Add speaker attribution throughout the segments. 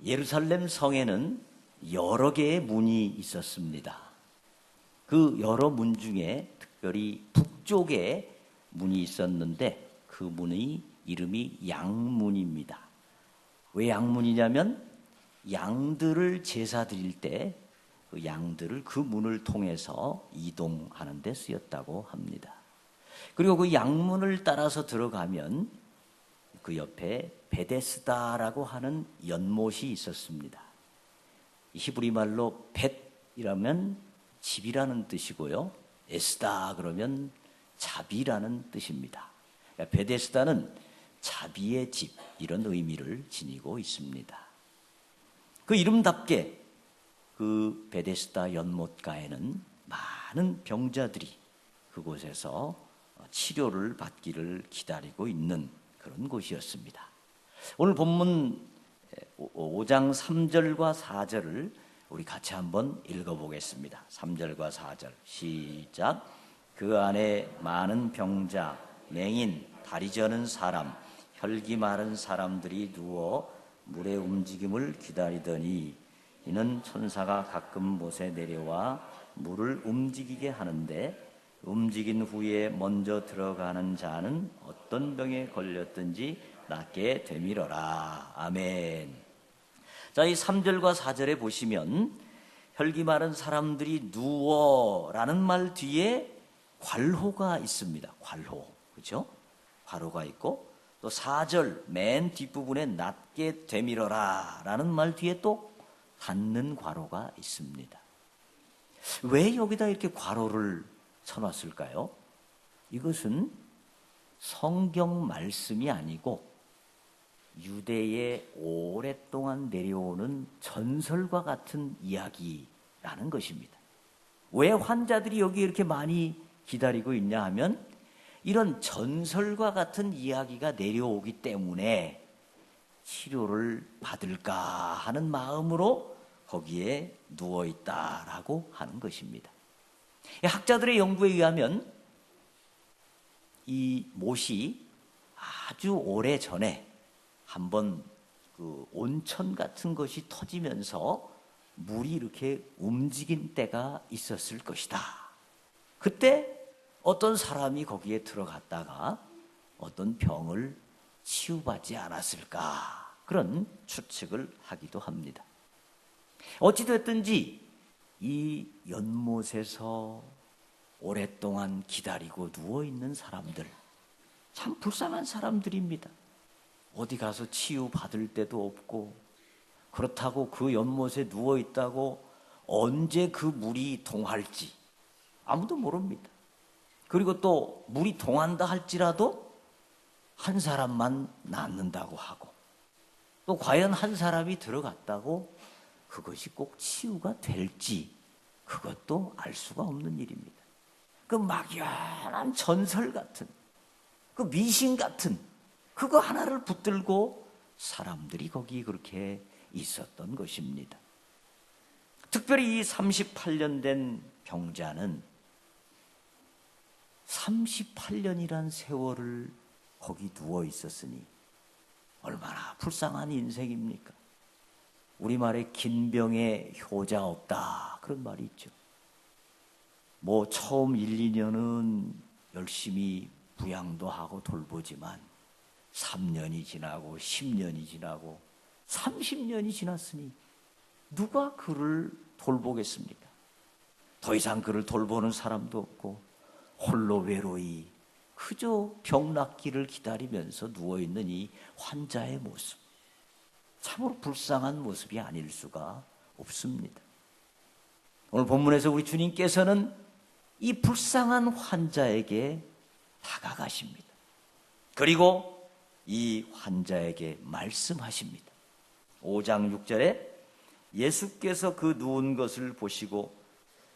Speaker 1: 예루살렘 성에는 여러 개의 문이 있었습니다. 그 여러 문 중에 특별히 북쪽에 문이 있었는데 그 문의 이름이 양문입니다. 왜 양문이냐면 양들을 제사 드릴 때 그 양들을 그 문을 통해서 이동하는 데 쓰였다고 합니다. 그리고 그 양문을 따라서 들어가면 그 옆에 베데스다라고 하는 연못이 있었습니다. 히브리 말로 벳이라면 집이라는 뜻이고요. 에스다 그러면 자비라는 뜻입니다. 그러니까 베데스다는 자비의 집 이런 의미를 지니고 있습니다. 그 이름답게 그 베데스다 연못가에는 많은 병자들이 그곳에서 치료를 받기를 기다리고 있는 그런 곳이었습니다. 오늘 본문 5장 3절과 4절을 우리 같이 한번 읽어보겠습니다. 3절과 4절 시작. 그 안에 많은 병자, 맹인, 다리 저는 사람, 혈기 마른 사람들이 누워 물의 움직임을 기다리더니 이는 천사가 가끔 못에 내려와 물을 움직이게 하는데 움직인 후에 먼저 들어가는 자는 어떤 병에 걸렸든지 낫게 되밀어라. 아멘. 자, 이 3절과 4절에 보시면 혈기 마른 사람들이 누워라는 말 뒤에 괄호가 있습니다. 괄호. 그렇죠? 괄호가 있고 또 4절 맨 뒷부분에 낫게 되밀어라 라는 말 뒤에 또 닫는 괄호가 있습니다. 왜 여기다 이렇게 괄호를 쳐놨을까요? 이것은 성경 말씀이 아니고 유대에 오랫동안 내려오는 전설과 같은 이야기라는 것입니다. 왜 환자들이 여기 이렇게 많이 기다리고 있냐 하면 이런 전설과 같은 이야기가 내려오기 때문에 치료를 받을까 하는 마음으로 거기에 누워있다라고 하는 것입니다. 학자들의 연구에 의하면 이 못이 아주 오래 전에 한번 그 온천 같은 것이 터지면서 물이 이렇게 움직인 때가 있었을 것이다. 그때 어떤 사람이 거기에 들어갔다가 어떤 병을 치유받지 않았을까 그런 추측을 하기도 합니다. 어찌됐든지 이 연못에서 오랫동안 기다리고 누워있는 사람들 참 불쌍한 사람들입니다. 어디 가서 치유받을 데도 없고 그렇다고 그 연못에 누워있다고 언제 그 물이 동할지 아무도 모릅니다. 그리고 또 물이 동한다 할지라도 한 사람만 낫는다고 하고 또 과연 한 사람이 들어갔다고 그것이 꼭 치유가 될지 그것도 알 수가 없는 일입니다. 그 막연한 전설 같은 그 미신 같은 그거 하나를 붙들고 사람들이 거기 그렇게 있었던 것입니다. 특별히 이 38년 된 병자는 38년이란 세월을 거기 누워 있었으니 얼마나 불쌍한 인생입니까? 우리말에 긴 병에 효자 없다 그런 말이 있죠. 뭐 처음 1, 2년은 열심히 부양도 하고 돌보지만 3년이 지나고 10년이 지나고 30년이 지났으니 누가 그를 돌보겠습니까? 더 이상 그를 돌보는 사람도 없고 홀로 외로이 그저 병 낫기를 기다리면서 누워있는 이 환자의 모습 참으로 불쌍한 모습이 아닐 수가 없습니다. 오늘 본문에서 우리 주님께서는 이 불쌍한 환자에게 다가가십니다. 그리고 이 환자에게 말씀하십니다. 5장 6절에 예수께서 그 누운 것을 보시고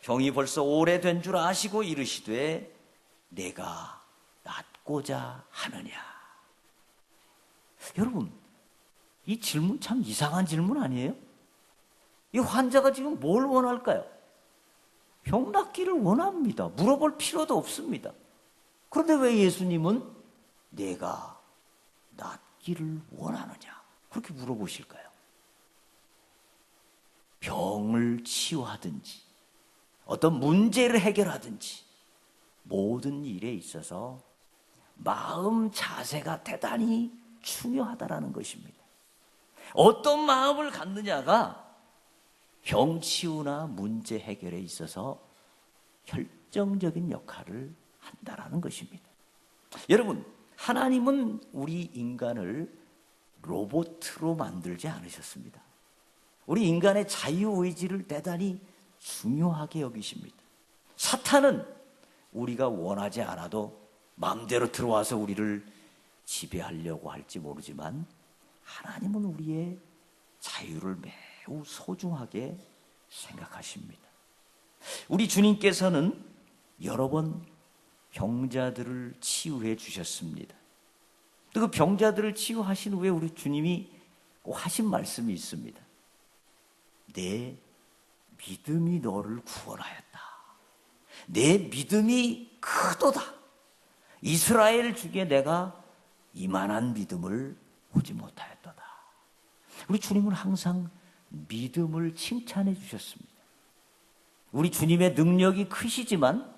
Speaker 1: 병이 벌써 오래된 줄 아시고 이르시되 내가 낫고자 하느냐. 여러분 이 질문 참 이상한 질문 아니에요? 이 환자가 지금 뭘 원할까요? 병 낫기를 원합니다. 물어볼 필요도 없습니다. 그런데 왜 예수님은 내가 낫기를 원하느냐 그렇게 물어보실까요? 병을 치유하든지 어떤 문제를 해결하든지 모든 일에 있어서 마음 자세가 대단히 중요하다라는 것입니다. 어떤 마음을 갖느냐가 병 치유나 문제 해결에 있어서 결정적인 역할을 한다라는 것입니다. 여러분, 하나님은 우리 인간을 로봇으로 만들지 않으셨습니다. 우리 인간의 자유의지를 대단히 중요하게 여기십니다. 사탄은 우리가 원하지 않아도 마음대로 들어와서 우리를 지배하려고 할지 모르지만 하나님은 우리의 자유를 매우 소중하게 생각하십니다. 우리 주님께서는 여러 번 병자들을 치유해 주셨습니다. 그 병자들을 치유하신 후에 우리 주님이 꼭 하신 말씀이 있습니다. 내 믿음이 너를 구원하였다. 내 믿음이 크도다. 이스라엘 중에 내가 이만한 믿음을 보지 못하였도다. 우리 주님은 항상 믿음을 칭찬해 주셨습니다. 우리 주님의 능력이 크시지만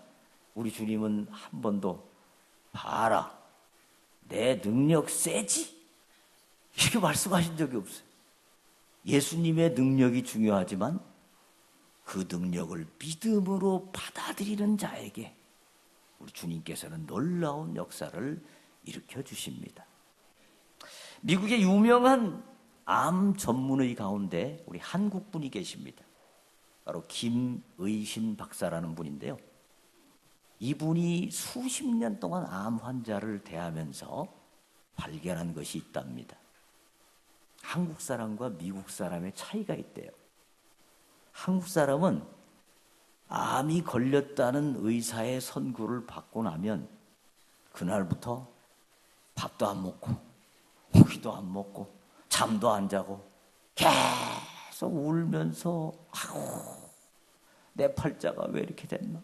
Speaker 1: 우리 주님은 한 번도 봐라, 내 능력 세지? 이렇게 말씀하신 적이 없어요. 예수님의 능력이 중요하지만 그 능력을 믿음으로 받아들이는 자에게 우리 주님께서는 놀라운 역사를 일으켜 주십니다. 미국의 유명한 암 전문의 가운데 우리 한국 분이 계십니다. 바로 김의신 박사라는 분인데요. 이분이 수십 년 동안 암 환자를 대하면서 발견한 것이 있답니다. 한국 사람과 미국 사람의 차이가 있대요. 한국 사람은 암이 걸렸다는 의사의 선고를 받고 나면 그날부터 밥도 안 먹고 고기도 안 먹고 잠도 안 자고 계속 울면서 아우, 내 팔자가 왜 이렇게 됐나?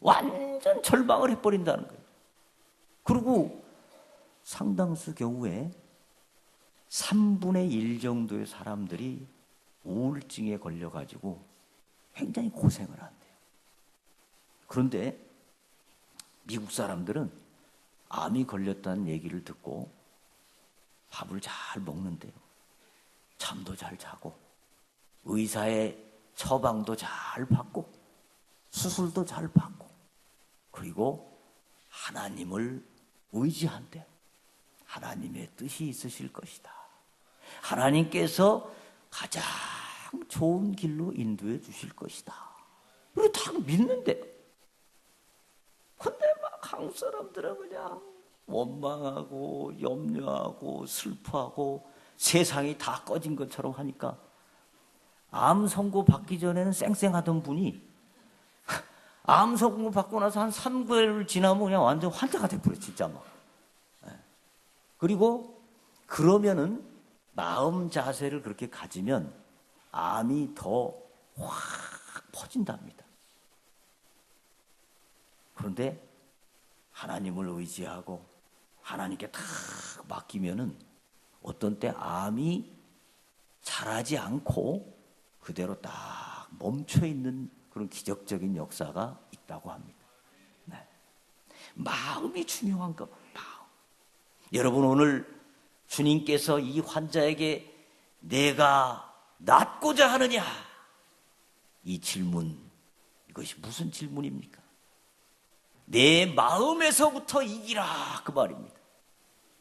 Speaker 1: 완전 절망을 해버린다는 거예요. 그리고 상당수 경우에 3분의 1 정도의 사람들이 우울증에 걸려가지고 굉장히 고생을 한대요. 그런데 미국 사람들은 암이 걸렸다는 얘기를 듣고 밥을 잘 먹는데요. 잠도 잘 자고 의사의 처방도 잘 받고 수술도 잘 받고 그리고 하나님을 의지한대요. 하나님의 뜻이 있으실 것이다. 하나님께서 가장 좋은 길로 인도해 주실 것이다. 그리고 다 믿는데. 근데 막 한국 사람들은 그냥 원망하고 염려하고 슬퍼하고 세상이 다 꺼진 것처럼 하니까 암 선고 받기 전에는 쌩쌩하던 분이 암 선고 받고 나서 한 3개월 지나면 그냥 완전 환자가 돼버려, 진짜 막. 그리고 그러면은 마음 자세를 그렇게 가지면 암이 더 확 퍼진답니다. 그런데 하나님을 의지하고 하나님께 다 맡기면은 어떤 때 암이 자라지 않고 그대로 딱 멈춰 있는 그런 기적적인 역사가 있다고 합니다. 네. 마음이 중요한 것, 마음. 여러분, 오늘 주님께서 이 환자에게 내가 낫고자 하느냐? 이 질문, 이것이 무슨 질문입니까? 내 마음에서부터 이기라, 그 말입니다.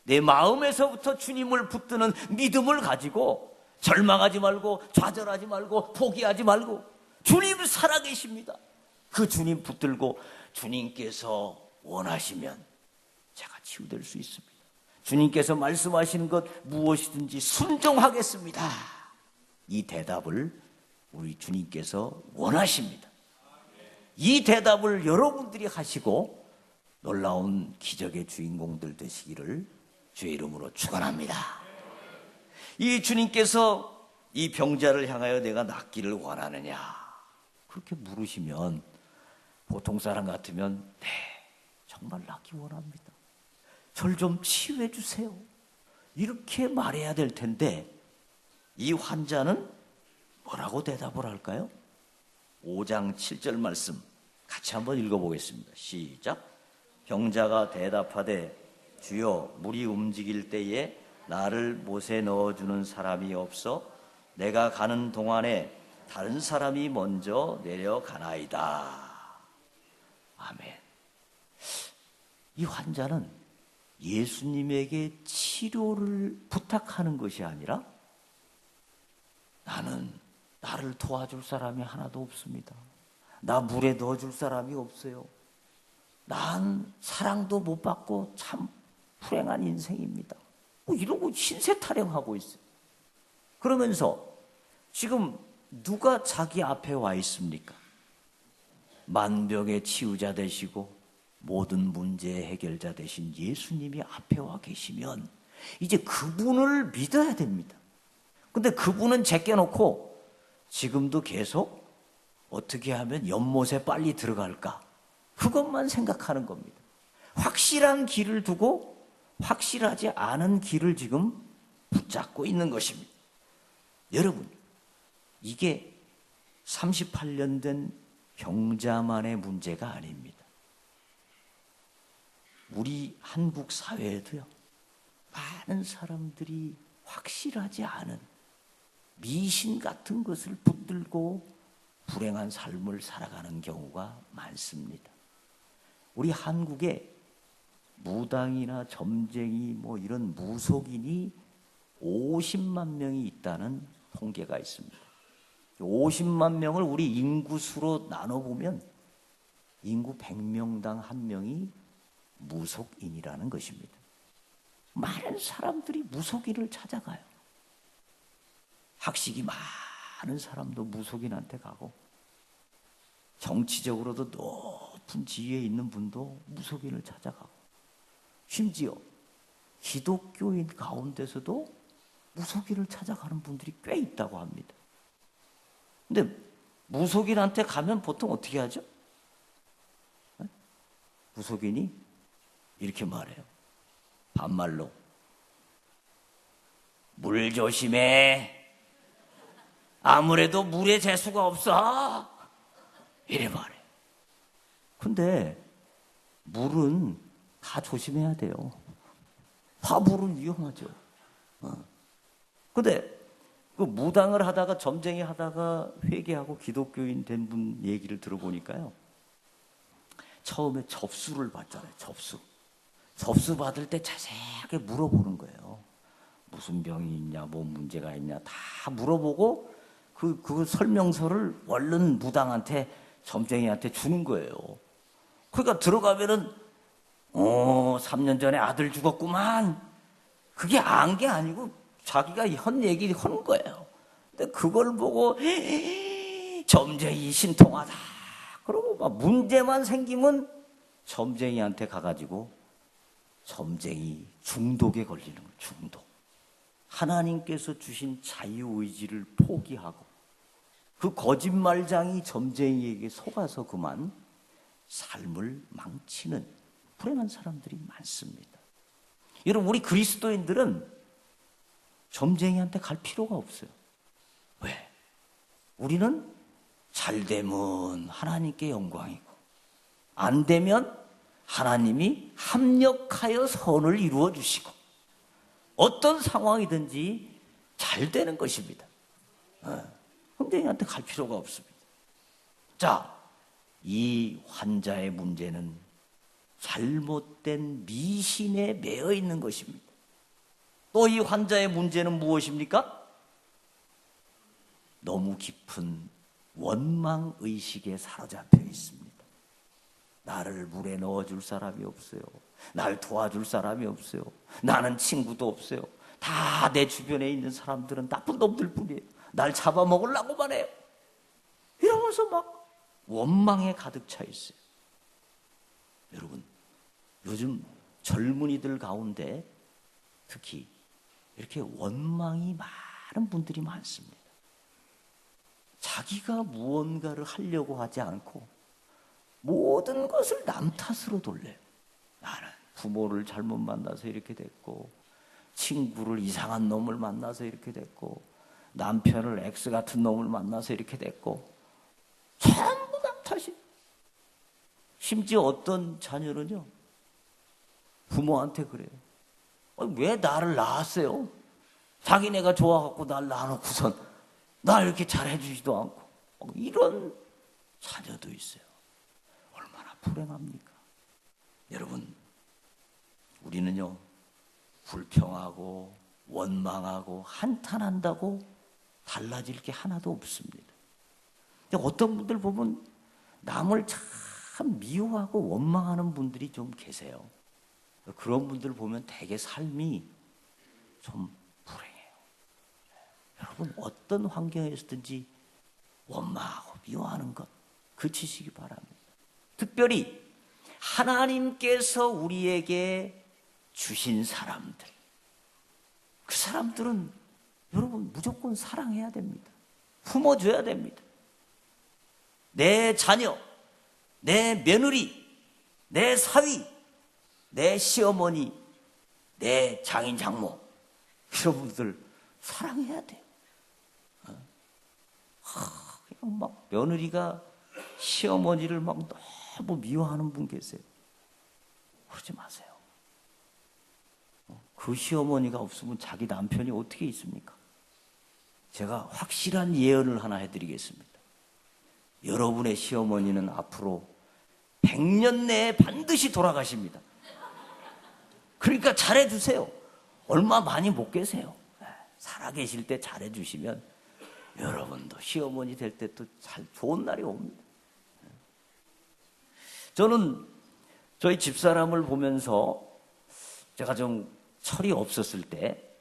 Speaker 1: 내 마음에서부터 주님을 붙드는 믿음을 가지고 절망하지 말고 좌절하지 말고 포기하지 말고 주님 살아계십니다. 그 주님 붙들고 주님께서 원하시면 제가 치유될 수 있습니다. 주님께서 말씀하시는 것 무엇이든지 순종하겠습니다. 이 대답을 우리 주님께서 원하십니다. 이 대답을 여러분들이 하시고 놀라운 기적의 주인공들 되시기를 주의 이름으로 축원합니다. 이 주님께서 이 병자를 향하여 내가 낫기를 원하느냐 그렇게 물으시면 보통 사람 같으면 네, 정말 낫기 원합니다. 절 좀 치유해 주세요. 이렇게 말해야 될 텐데 이 환자는 뭐라고 대답을 할까요? 5장 7절 말씀 같이 한번 읽어보겠습니다. 시작. 병자가 대답하되 주여 물이 움직일 때에 나를 못에 넣어주는 사람이 없어 내가 가는 동안에 다른 사람이 먼저 내려가나이다. 아멘. 이 환자는 예수님에게 치료를 부탁하는 것이 아니라 나를 도와줄 사람이 하나도 없습니다. 나 물에 넣어줄 사람이 없어요. 난 사랑도 못 받고 참 불행한 인생입니다. 이러고 신세 타령하고 있어요. 그러면서 지금 누가 자기 앞에 와 있습니까? 만병의 치유자 되시고 모든 문제의 해결자 되신 예수님이 앞에 와 계시면 이제 그분을 믿어야 됩니다. 근데 그분은 제껴놓고 지금도 계속 어떻게 하면 연못에 빨리 들어갈까? 그것만 생각하는 겁니다. 확실한 길을 두고 확실하지 않은 길을 지금 붙잡고 있는 것입니다. 여러분, 이게 38년 된 병자만의 문제가 아닙니다. 우리 한국 사회에도요, 많은 사람들이 확실하지 않은 미신 같은 것을 붙들고 불행한 삶을 살아가는 경우가 많습니다. 우리 한국에 무당이나 점쟁이 이런 무속인이 50만 명이 있다는 통계가 있습니다. 50만 명을 우리 인구수로 나눠보면 인구 100명당 1명이 무속인이라는 것입니다. 많은 사람들이 무속인을 찾아가요. 학식이 많은 사람도 무속인한테 가고 정치적으로도 높은 지위에 있는 분도 무속인을 찾아가고 심지어 기독교인 가운데서도 무속인을 찾아가는 분들이 꽤 있다고 합니다. 근데 무속인한테 가면 보통 어떻게 하죠? 무속인이 이렇게 말해요. 반말로 물 조심해. 아무래도 물에 재수가 없어. 이래 말해. 근데 물은 다 조심해야 돼요. 화물은 위험하죠. 근데 그 무당을 하다가 점쟁이 하다가 회개하고 기독교인 된 분 얘기를 들어보니까요. 처음에 접수를 받잖아요. 접수 받을 때 자세하게 물어보는 거예요. 무슨 병이 있냐, 뭐 문제가 있냐 다 물어보고 그 설명서를 얼른 무당한테 점쟁이한테 주는 거예요. 그러니까 들어가면은 3년 전에 아들 죽었구만. 그게 안 게 아니고 자기가 한 얘기 하는 거예요. 근데 그걸 보고 점쟁이 신통하다. 그러고 막 문제만 생기면 점쟁이한테 가가지고 점쟁이 중독에 걸리는 거예요. 중독. 하나님께서 주신 자유의지를 포기하고 그 거짓말장이 점쟁이에게 속아서 그만 삶을 망치는 불행한 사람들이 많습니다. 여러분, 우리 그리스도인들은 점쟁이한테 갈 필요가 없어요. 왜? 우리는 잘 되면 하나님께 영광이고 안 되면 하나님이 합력하여 선을 이루어 주시고 어떤 상황이든지 잘 되는 것입니다. 점쟁이한테 갈 필요가 없습니다. 자, 이 환자의 문제는 잘못된 미신에 매여 있는 것입니다. 또 이 환자의 문제는 무엇입니까? 너무 깊은 원망의식에 사로잡혀 있습니다. 나를 물에 넣어줄 사람이 없어요. 날 도와줄 사람이 없어요. 나는 친구도 없어요. 다 내 주변에 있는 사람들은 나쁜 놈들 뿐이에요. 날 잡아먹으려고만 해요. 이러면서 막 원망에 가득 차 있어요. 여러분, 요즘 젊은이들 가운데 특히 이렇게 원망이 많은 분들이 많습니다. 자기가 무언가를 하려고 하지 않고 모든 것을 남 탓으로 돌려요. 나는 부모를 잘못 만나서 이렇게 됐고 친구를 이상한 놈을 만나서 이렇게 됐고 남편을 X 같은 놈을 만나서 이렇게 됐고 전부 남 탓이. 심지어 어떤 자녀는요 부모한테 그래요. 왜 나를 낳았어요? 자기네가 좋아갖고 날 낳아놓고선 날 이렇게 잘해주지도 않고 이런 자녀도 있어요. 얼마나 불행합니까? 여러분, 우리는요 불평하고 원망하고 한탄한다고 달라질 게 하나도 없습니다. 근데 어떤 분들 보면 남을 참 미워하고 원망하는 분들이 좀 계세요. 그런 분들 보면 되게 삶이 좀 불행해요. 여러분, 어떤 환경에서든지 원망하고 미워하는 것 그치시기 바랍니다. 특별히 하나님께서 우리에게 주신 사람들, 그 사람들은 여러분 무조건 사랑해야 됩니다. 품어줘야 됩니다. 내 자녀, 내 며느리, 내 사위, 내 시어머니, 내 장인 장모, 이런 분들 사랑해야 돼요. 그냥 막 며느리가 시어머니를 막 너무 미워하는 분 계세요. 그러지 마세요. 그 시어머니가 없으면 자기 남편이 어떻게 있습니까? 제가 확실한 예언을 하나 해드리겠습니다. 여러분의 시어머니는 앞으로 100년 내에 반드시 돌아가십니다. 그러니까 잘해주세요. 얼마 많이 못 계세요. 살아계실 때 잘해주시면 여러분도 시어머니 될 때 또 좋은 날이 옵니다. 저는 저희 집사람을 보면서 제가 좀 철이 없었을 때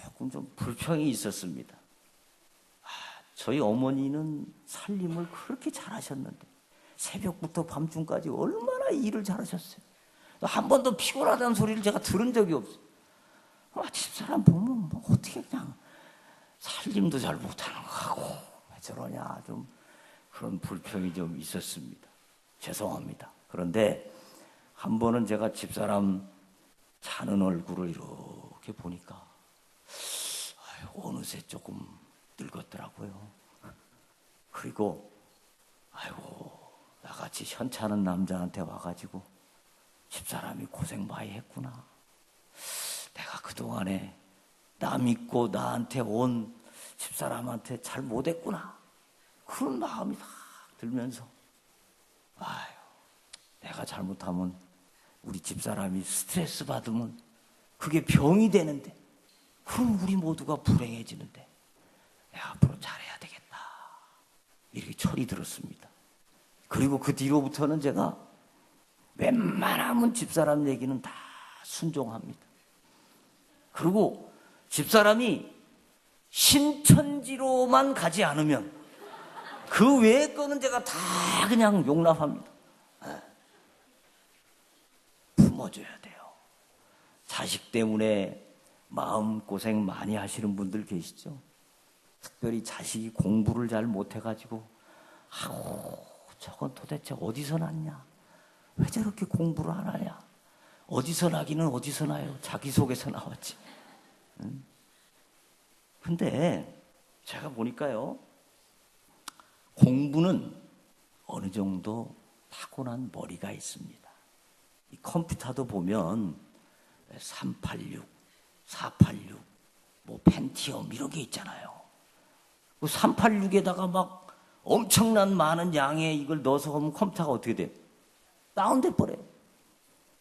Speaker 1: 조금 좀 불평이 있었습니다. 저희 어머니는 살림을 그렇게 잘하셨는데 새벽부터 밤중까지 얼마나 일을 잘하셨어요. 한 번도 피곤하다는 소리를 제가 들은 적이 없어요. 집사람 보면 뭐 어떻게 그냥 살림도 잘 못하는 거 하고 왜 저러냐, 좀 그런 불평이 좀 있었습니다. 죄송합니다. 그런데 한 번은 제가 집사람 자는 얼굴을 이렇게 보니까 어느새 조금 늙었더라고요. 그리고 나같이 현찮은 남자한테 와가지고 집사람이 고생 많이 했구나. 내가 그동안에 나 믿고 나한테 온 집사람한테 잘 못했구나. 그런 마음이 딱 들면서 내가 잘못하면 우리 집사람이 스트레스 받으면 그게 병이 되는데, 그럼 우리 모두가 불행해지는데 내가 앞으로 잘해야 되겠다, 이렇게 철이 들었습니다. 그리고 그 뒤로부터는 제가 웬만하면 집사람 얘기는 다 순종합니다. 그리고 집사람이 신천지로만 가지 않으면 그 외의 거는 제가 다 그냥 용납합니다. 품어줘야 돼요. 자식 때문에 마음고생 많이 하시는 분들 계시죠? 특별히 자식이 공부를 잘 못해가지고 저건 도대체 어디서 났냐? 왜 저렇게 공부를 안 하냐? 어디서 나기는 어디서 나요? 자기 속에서 나왔지. 근데 제가 보니까요, 공부는 어느 정도 타고난 머리가 있습니다. 이 컴퓨터도 보면 386, 486, 뭐 펜티엄 이런 게 있잖아요. 그 386에다가 막 엄청난 많은 양의 이걸 넣어서 하면 컴퓨터가 어떻게 돼요? 다운돼 버려요.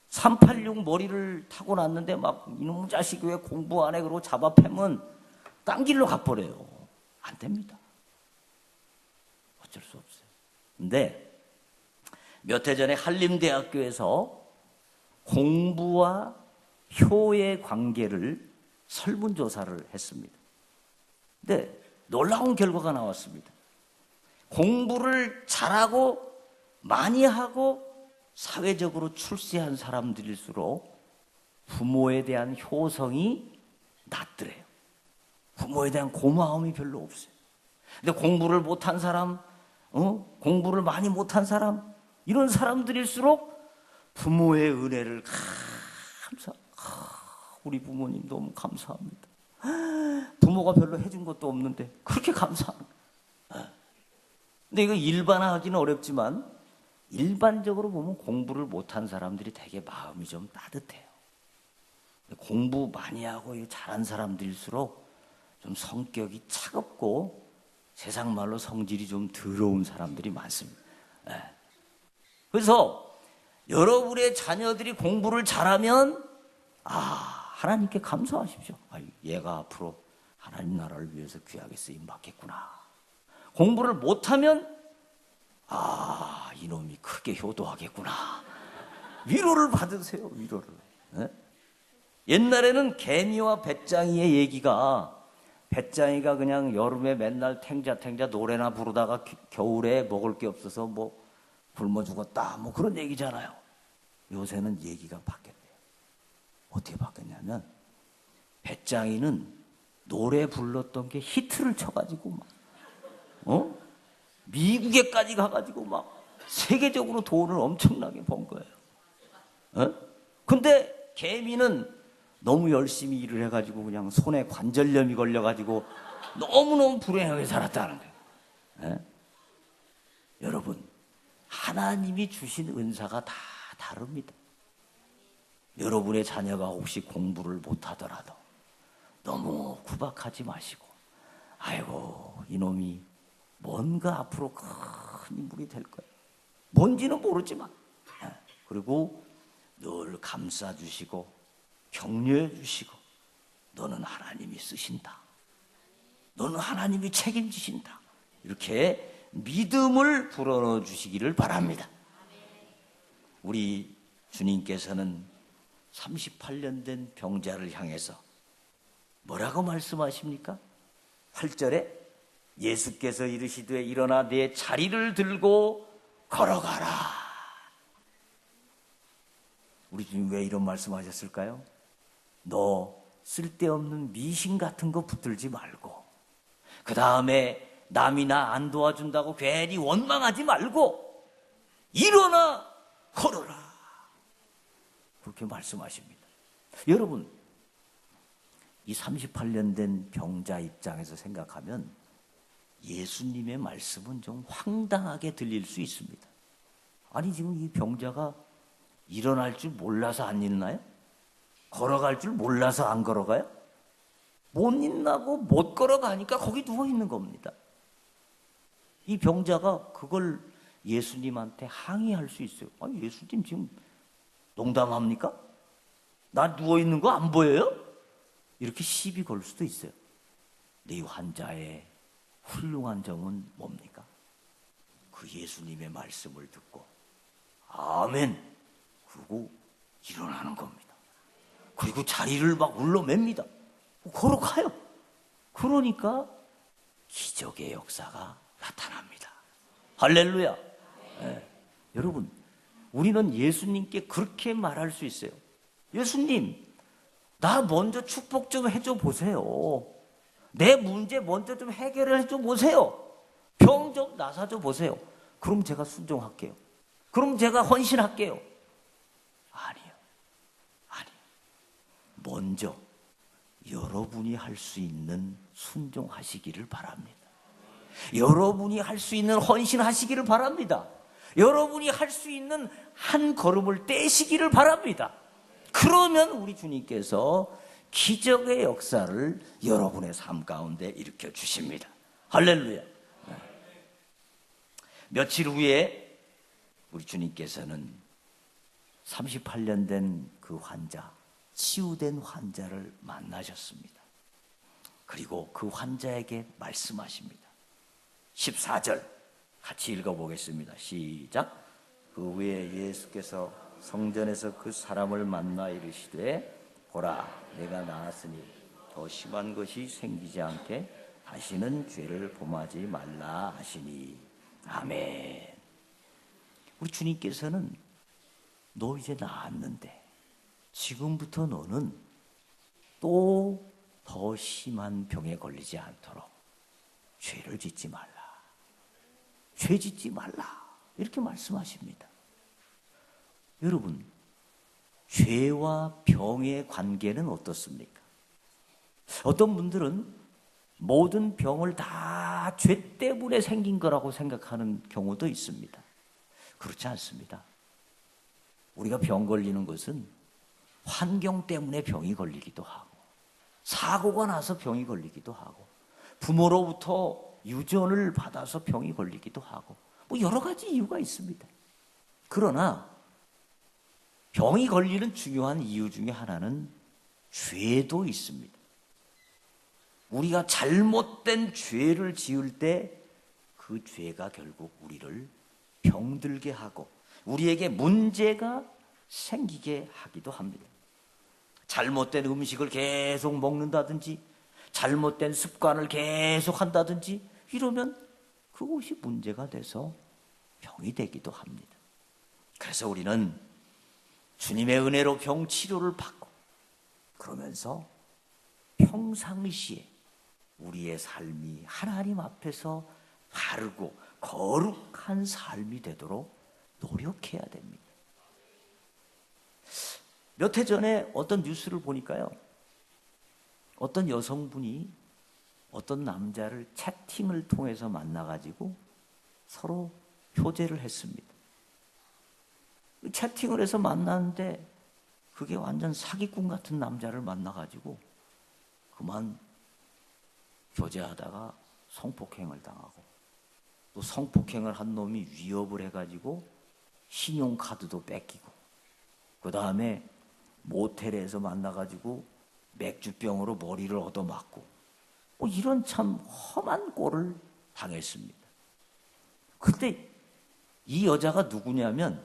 Speaker 1: 386 머리를 타고났는데 막 이놈 자식 왜 공부 안 해? 그러고 잡아 패면 딴 길로 가버려요. 안 됩니다. 어쩔 수 없어요. 근데 몇 해 전에 한림대학교에서 공부와 효의 관계를 설문조사를 했습니다. 근데 놀라운 결과가 나왔습니다. 공부를 잘하고 많이 하고 사회적으로 출세한 사람들일수록 부모에 대한 효성이 낮더래요. 부모에 대한 고마움이 별로 없어요. 근데 공부를 못한 사람, 공부를 많이 못한 사람, 이런 사람들일수록 부모의 은혜를 우리 부모님 너무 감사합니다. 부모가 별로 해준 것도 없는데 그렇게 감사한 거예요. 근데 이거 일반화하기는 어렵지만 일반적으로 보면 공부를 못한 사람들이 되게 마음이 좀 따뜻해요. 공부 많이 하고 잘한 사람들일수록 좀 성격이 차갑고 세상 말로 성질이 좀 더러운 사람들이 많습니다. 그래서 여러분의 자녀들이 공부를 잘하면 하나님께 감사하십시오. 얘가 앞으로 하나님 나라를 위해서 귀하게 쓰임 받겠구나. 공부를 못하면 이놈이 크게 효도하겠구나. 위로를 받으세요. 위로를. 옛날에는 개미와 배짱이의 얘기가, 배짱이가 그냥 여름에 맨날 탱자탱자 노래나 부르다가 겨울에 먹을 게 없어서 뭐 굶어 죽었다 뭐 그런 얘기잖아요. 요새는 얘기가 바뀌었대요. 어떻게 바뀌었냐면 배짱이는 노래 불렀던 게 히트를 쳐가지고 막 미국에까지 가가지고 막 세계적으로 돈을 엄청나게 번 거예요. 근데 개미는 너무 열심히 일을 해가지고 그냥 손에 관절염이 걸려가지고 너무너무 불행하게 살았다는 거예요. 여러분, 하나님이 주신 은사가 다 다릅니다. 여러분의 자녀가 혹시 공부를 못하더라도 너무 구박하지 마시고, 아이고 이놈이 뭔가 앞으로 큰 인물이 될 거예요. 뭔지는 모르지만, 그리고 늘 감싸주시고 격려해 주시고, 너는 하나님이 쓰신다, 너는 하나님이 책임지신다, 이렇게 믿음을 불어넣어 주시기를 바랍니다. 우리 주님께서는 38년 된 병자를 향해서 뭐라고 말씀하십니까? 8절에 예수께서 이르시되 일어나 내 자리를 들고 걸어가라. 우리 주님 왜 이런 말씀하셨을까요? 너 쓸데없는 미신 같은 거 붙들지 말고, 그 다음에 남이 나 안 도와준다고 괜히 원망하지 말고 일어나 걸어라. 그렇게 말씀하십니다. 여러분, 이 38년 된 병자 입장에서 생각하면 예수님의 말씀은 좀 황당하게 들릴 수 있습니다. 아니 지금 이 병자가 일어날 줄 몰라서 안 일어나요? 걸어갈 줄 몰라서 안 걸어가요? 못 일어나고 못 걸어가니까 거기 누워있는 겁니다. 이 병자가 그걸 예수님한테 항의할 수 있어요. 아니 예수님 지금 농담합니까? 나 누워있는 거 안 보여요? 이렇게 시비 걸 수도 있어요. 네 환자의 훌륭한 점은 뭡니까? 그 예수님의 말씀을 듣고 아멘 그러고 일어나는 겁니다. 그리고 자리를 막 울러맵니다. 걸어가요. 그러니까 기적의 역사가 나타납니다. 할렐루야. 여러분, 우리는 예수님께 그렇게 말할 수 있어요. 예수님, 나 먼저 축복 좀 해줘 보세요. 내 문제 먼저 좀 해결해 줘 보세요. 병 좀 나사줘 보세요. 그럼 제가 순종할게요. 그럼 제가 헌신할게요. 아니요. 먼저 여러분이 할 수 있는 순종하시기를 바랍니다. 여러분이 할 수 있는 헌신하시기를 바랍니다. 여러분이 할 수 있는 한 걸음을 떼시기를 바랍니다. 그러면 우리 주님께서 기적의 역사를 여러분의 삶 가운데 일으켜 주십니다. 할렐루야. 며칠 후에 우리 주님께서는 38년 된 그 환자, 치유된 환자를 만나셨습니다. 그리고 그 환자에게 말씀하십니다. 14절 같이 읽어보겠습니다. 시작. 그 후에 예수께서 성전에서 그 사람을 만나 이르시되 보라 내가 나았으니 더 심한 것이 생기지 않게 다시는 죄를 범하지 말라 하시니. 아멘. 우리 주님께서는 너 이제 나았는데 지금부터 너는 또 더 심한 병에 걸리지 않도록 죄를 짓지 말라. 죄 짓지 말라. 이렇게 말씀하십니다. 여러분, 죄와 병의 관계는 어떻습니까? 어떤 분들은 모든 병을 다 죄 때문에 생긴 거라고 생각하는 경우도 있습니다. 그렇지 않습니다. 우리가 병 걸리는 것은 환경 때문에 병이 걸리기도 하고, 사고가 나서 병이 걸리기도 하고, 부모로부터 유전을 받아서 병이 걸리기도 하고, 뭐 여러 가지 이유가 있습니다. 그러나 병이 걸리는 중요한 이유 중에 하나는 죄도 있습니다. 우리가 잘못된 죄를 지을 때 그 죄가 결국 우리를 병들게 하고 우리에게 문제가 생기게 하기도 합니다. 잘못된 음식을 계속 먹는다든지 잘못된 습관을 계속 한다든지 이러면 그것이 문제가 돼서 병이 되기도 합니다. 그래서 우리는 주님의 은혜로 병 치료를 받고 그러면서 평상시에 우리의 삶이 하나님 앞에서 바르고 거룩한 삶이 되도록 노력해야 됩니다. 몇 해 전에 어떤 뉴스를 보니까요, 어떤 여성분이 어떤 남자를 채팅을 통해서 만나가지고 서로 교제를 했습니다. 채팅을 해서 만났는데 그게 완전 사기꾼 같은 남자를 만나가지고 그만 교제하다가 성폭행을 당하고 또 성폭행을 한 놈이 위협을 해가지고 신용카드도 뺏기고 그 다음에 모텔에서 만나가지고 맥주병으로 머리를 얻어맞고 이런 참 험한 꼴을 당했습니다. 근데 이 여자가 누구냐면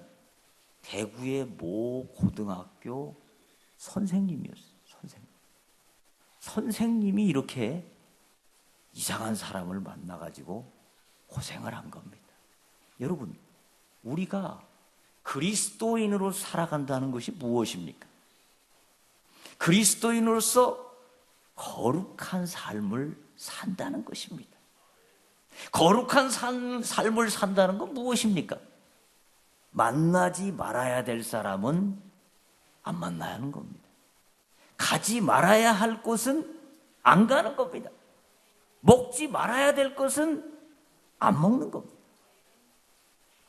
Speaker 1: 대구의 모 고등학교 선생님이었어요. 선생님이 이렇게 이상한 사람을 만나가지고 고생을 한 겁니다. 여러분, 우리가 그리스도인으로 살아간다는 것이 무엇입니까? 그리스도인으로서 거룩한 삶을 산다는 것입니다. 거룩한 삶을 산다는 건 무엇입니까? 만나지 말아야 될 사람은 안 만나야 하는 겁니다. 가지 말아야 할 곳은 안 가는 겁니다. 먹지 말아야 될 것은 안 먹는 겁니다.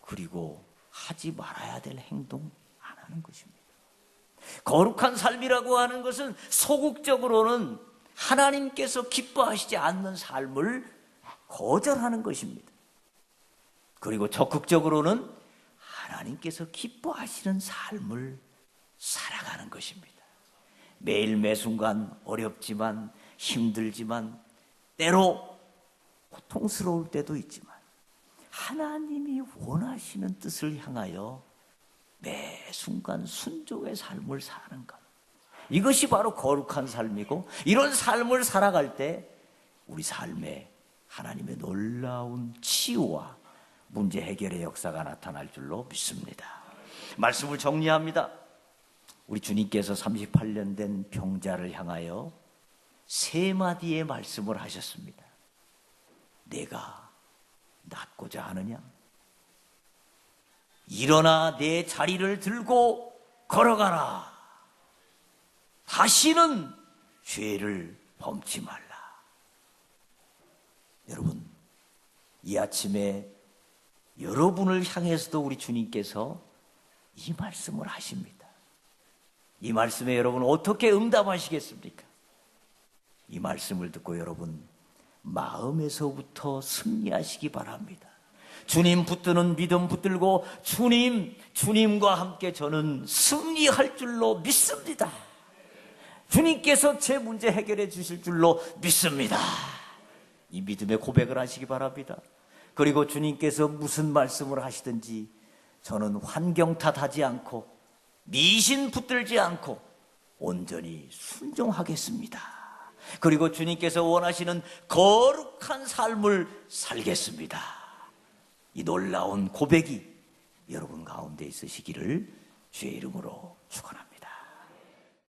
Speaker 1: 그리고 하지 말아야 될 행동 안 하는 것입니다. 거룩한 삶이라고 하는 것은 소극적으로는 하나님께서 기뻐하시지 않는 삶을 거절하는 것입니다. 그리고 적극적으로는 하나님께서 기뻐하시는 삶을 살아가는 것입니다. 매일 매순간 어렵지만 힘들지만 때로 고통스러울 때도 있지만 하나님이 원하시는 뜻을 향하여 매 순간 순종의 삶을 사는 것, 이것이 바로 거룩한 삶이고 이런 삶을 살아갈 때 우리 삶에 하나님의 놀라운 치유와 문제 해결의 역사가 나타날 줄로 믿습니다. 말씀을 정리합니다. 우리 주님께서 38년 된 병자를 향하여 세 마디의 말씀을 하셨습니다. 내가 낫고자 하느냐? 일어나 내 자리를 들고 걸어가라. 다시는 죄를 범치 말라. 여러분, 이 아침에 여러분을 향해서도 우리 주님께서 이 말씀을 하십니다. 이 말씀에 여러분 어떻게 응답하시겠습니까? 이 말씀을 듣고 여러분 마음에서부터 승리하시기 바랍니다. 주님 붙드는 믿음 붙들고 주님과 함께 저는 승리할 줄로 믿습니다. 주님께서 제 문제 해결해 주실 줄로 믿습니다. 이 믿음의 고백을 하시기 바랍니다. 그리고 주님께서 무슨 말씀을 하시든지 저는 환경 탓하지 않고 미신 붙들지 않고 온전히 순종하겠습니다. 그리고 주님께서 원하시는 거룩한 삶을 살겠습니다. 이 놀라운 고백이 여러분 가운데 있으시기를 주의 이름으로 축원합니다.